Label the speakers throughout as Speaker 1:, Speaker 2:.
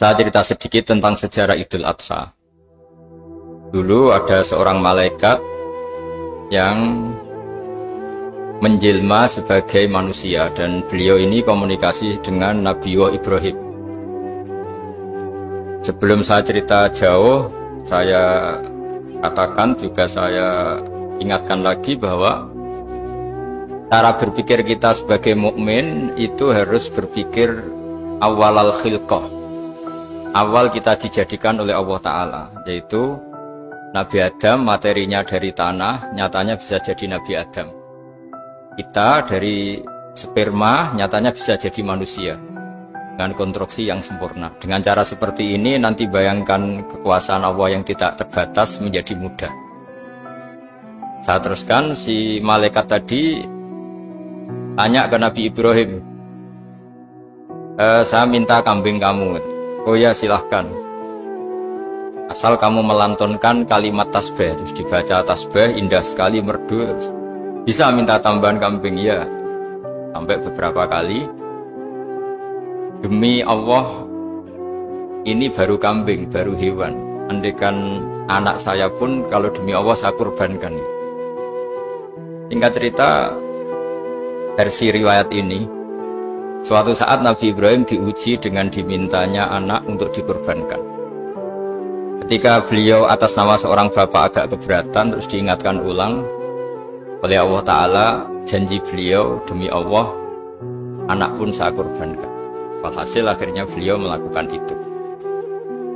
Speaker 1: Saya cerita sedikit tentang sejarah Idul Adha. Dulu ada seorang malaikat yang menjelma sebagai manusia dan beliau ini komunikasi dengan Nabi Ibrahim. Sebelum saya cerita jauh, saya katakan juga saya ingatkan lagi bahwa cara berpikir kita sebagai mukmin itu harus berpikir awalal khilqah. Awal kita dijadikan oleh Allah Ta'ala, yaitu Nabi Adam materinya dari tanah, nyatanya bisa jadi Nabi Adam. Kita dari sperma, nyatanya bisa jadi manusia dengan konstruksi yang sempurna. Dengan cara seperti ini nanti bayangkan kekuasaan Allah yang tidak terbatas menjadi mudah. Saya teruskan, si malaikat tadi tanya ke Nabi Ibrahim, saya minta kambing kamu. Oh ya, silahkan, asal kamu melantunkan kalimat tasbih. Terus dibaca tasbih, indah sekali, merdu. Bisa minta tambahan kambing? Ya. Sampai beberapa kali. Demi Allah, ini baru kambing, baru hewan. Andaikan anak saya pun, kalau demi Allah saya kurbankan. Singkat cerita, versi riwayat ini, suatu saat Nabi Ibrahim diuji dengan dimintanya anak untuk dikurbankan. Ketika beliau atas nama seorang bapak agak keberatan, terus diingatkan ulang oleh Allah Ta'ala, janji beliau, demi Allah, anak pun saya kurbankan. Walhasil akhirnya beliau melakukan itu.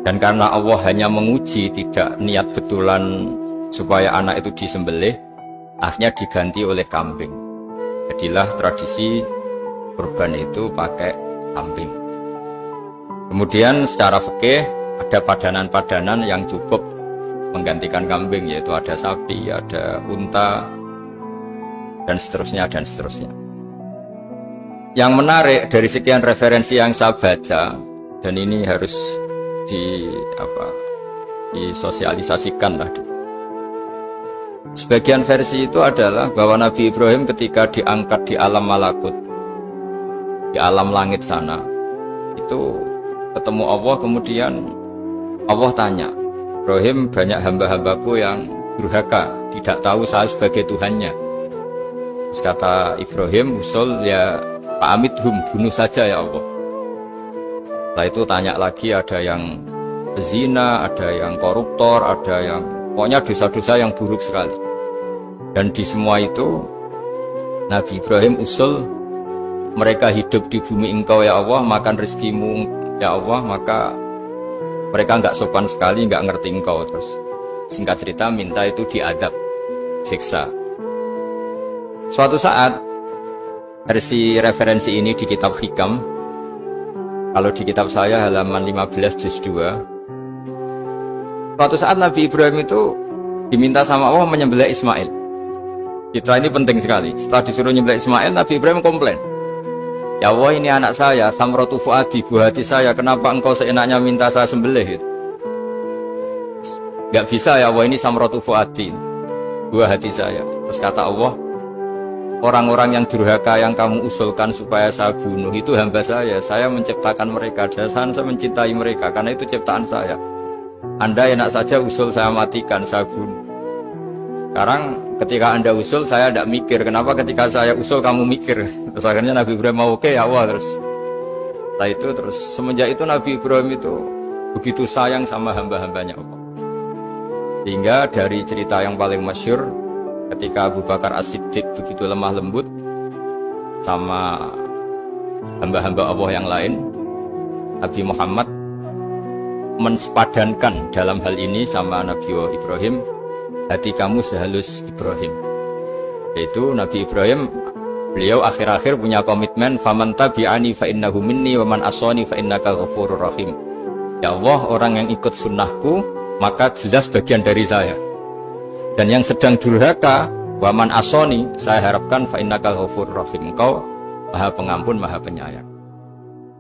Speaker 1: Dan karena Allah hanya menguji, tidak niat betulan supaya anak itu disembelih, akhirnya diganti oleh kambing. Jadilah tradisi kurban itu pakai kambing. Kemudian secara fikih ada padanan-padanan yang cukup menggantikan kambing, yaitu ada sapi, ada unta, dan seterusnya dan seterusnya. Yang menarik dari sekian referensi yang saya baca, dan ini harus disosialisasikan lah. Sebagian versi itu adalah bahwa Nabi Ibrahim ketika diangkat di alam malakut, di alam langit sana, itu ketemu Allah, kemudian Allah tanya, Ibrahim, banyak hamba-hambaku yang durhaka, tidak tahu saya sebagai Tuhannya. Terus kata Ibrahim, usul ya Pak Amidhum, bunuh saja ya Allah. Setelah itu tanya lagi, ada yang zina, ada yang koruptor, ada yang pokoknya dosa-dosa yang buruk sekali. Dan di semua itu Nabi Ibrahim usul, mereka hidup di bumi engkau ya Allah, makan rezekimu ya Allah, maka mereka nggak sopan sekali, nggak ngerti engkau. Terus singkat cerita minta itu diadab, siksa. Suatu saat, versi referensi ini di kitab Hikam, kalau di kitab saya halaman 15 juz 2, suatu saat Nabi Ibrahim itu diminta sama Allah menyembelih Ismail. Kita ini penting sekali. Setelah disuruh menyembelih Ismail, Nabi Ibrahim komplain, ya Allah, ini anak saya, samratu fuadi, buah hati saya, kenapa engkau seenaknya minta saya sembelih? Gak bisa ya Allah, ini samratu fuadi, buah hati saya. Terus kata Allah, orang-orang yang durhaka yang kamu usulkan supaya saya bunuh itu hamba saya menciptakan mereka, saya mencintai mereka, karena itu ciptaan saya. Anda enak saja usul saya matikan, saya bunuh. Sekarang ketika Anda usul, saya tidak mikir. Kenapa ketika saya usul kamu mikir? Terus akhirnya Nabi Ibrahim mau, oke ya Allah. Terus setelah itu, terus semenjak itu Nabi Ibrahim itu begitu sayang sama hamba-hambanya Allah. Sehingga dari cerita yang paling masyhur, ketika Abu Bakar As-Siddiq begitu lemah lembut sama hamba-hamba Allah yang lain, Nabi Muhammad mensepadankan dalam hal ini sama Nabi Ibrahim, hati kamu sehalus Ibrahim. Yaitu Nabi Ibrahim, beliau akhir-akhir punya komitmen, faman tabi'ani fa innahu minni wa man asani fa innaka ghafurur rahim. Ya Allah, orang yang ikut sunnahku maka jelas bagian dari saya. Dan yang sedang durhaka, wa man asani, saya harapkan fa innaka ghafurur rahim, engkau Maha Pengampun, Maha Penyayang.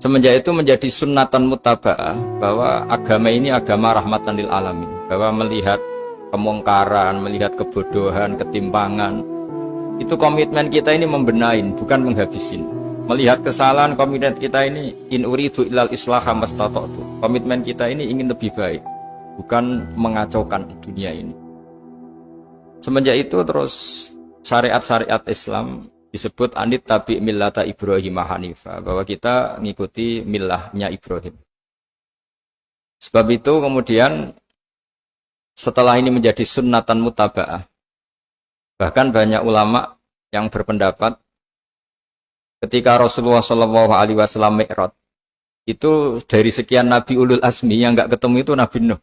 Speaker 1: Semenjak itu menjadi sunnatan muttaba'ah bahwa agama ini agama rahmatan lil alamin, bahwa melihat kemungkaran, melihat kebodohan, ketimpangan, itu komitmen kita ini membenahin, bukan menghabisin. Melihat kesalahan komitmen kita ini, in uridu ilal islaha mastata'tu. Komitmen kita ini ingin lebih baik, bukan mengacaukan dunia ini. Semenjak itu terus syariat-syariat Islam disebut anit tabi millata Ibrahim Hanifa, bahwa kita mengikuti millahnya Ibrahim. Sebab itu kemudian setelah ini menjadi sunnatan mutaba'ah. Bahkan banyak ulama yang berpendapat ketika Rasulullah SAW Mi'raj, itu dari sekian Nabi Ulul Azmi yang nggak ketemu itu Nabi Nuh.